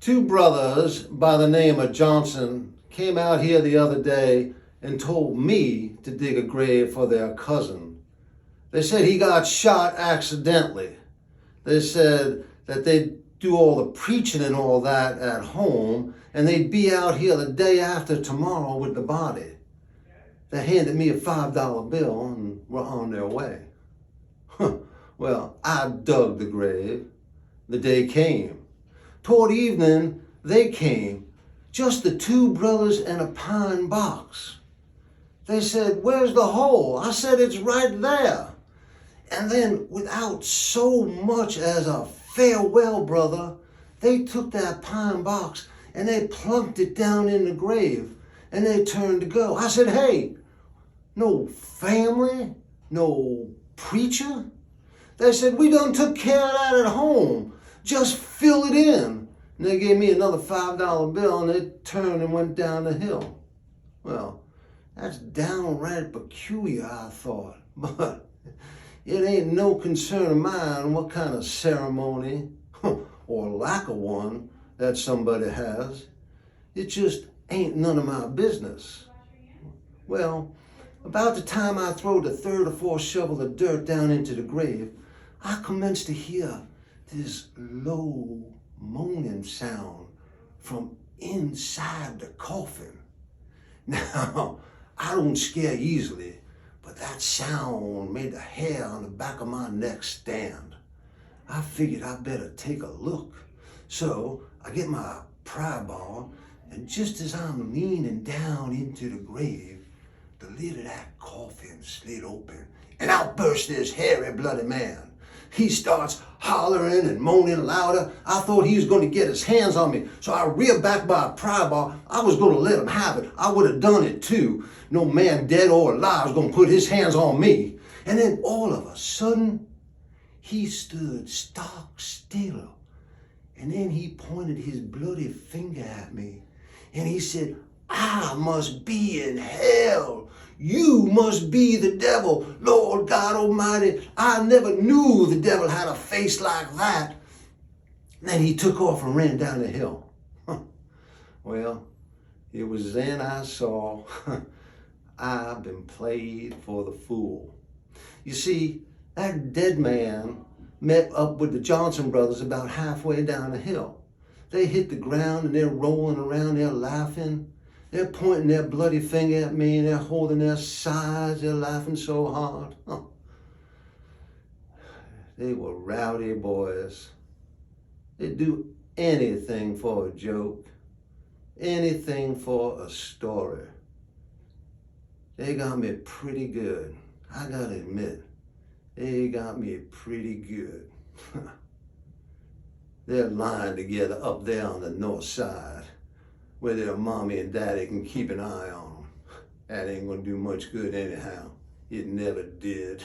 Two brothers by the name of Johnson came out here the other day and told me to dig a grave for their cousin. They said he got shot accidentally. They said that they'd do all the preaching and all that at home, and they'd be out here the day after tomorrow with the body. They handed me a $5 bill and were on their way. Well, I dug the grave. The day came. Toward evening, they came, just the two brothers and a pine box. They said, "Where's the hole?" I said, "It's right there." And then, without so much as a farewell, brother, they took that pine box and they plunked it down in the grave and they turned to go. I said, "Hey, no family, no preacher?" They said, "We done took care of that at home. Just fill it in." And they gave me another $5 bill and they turned and went down the hill. Well, that's downright peculiar, I thought. But it ain't no concern of mine what kind of ceremony or lack of one that somebody has. It just ain't none of my business. Well, about the time I throw the third or fourth shovel of dirt down into the grave, I commenced to hear this low moaning sound from inside the coffin. Now, I don't scare easily, but that sound made the hair on the back of my neck stand. I figured I'd better take a look. So I get my pry bar, and just as I'm leaning down into the grave, the lid of that coffin slid open, and out burst this hairy, bloody man. He starts hollering and moaning louder. I thought he was going to get his hands on me, so I reared back my pry bar. I was going to let him have it. I would have done it too. No man, dead or alive, was going to put his hands on me. And then all of a sudden, he stood stock still. And then he pointed his bloody finger at me. And he said, "I must be in hell. You must be the devil. Lord God Almighty, I never knew the devil had a face like that." And then he took off and ran down the hill. Well, it was then I saw I've been played for the fool. You see, that dead man met up with the Johnson brothers about halfway down the hill. They hit the ground and they're rolling around, they're laughing. They're pointing their bloody finger at me and they're holding their sides. They're laughing so hard. They were rowdy boys. They'd do anything for a joke, anything for a story. They got me pretty good. I gotta admit, they got me pretty good. They're lying together up there on the north side, where their mommy and daddy can keep an eye on them. That ain't gonna do much good anyhow. It never did.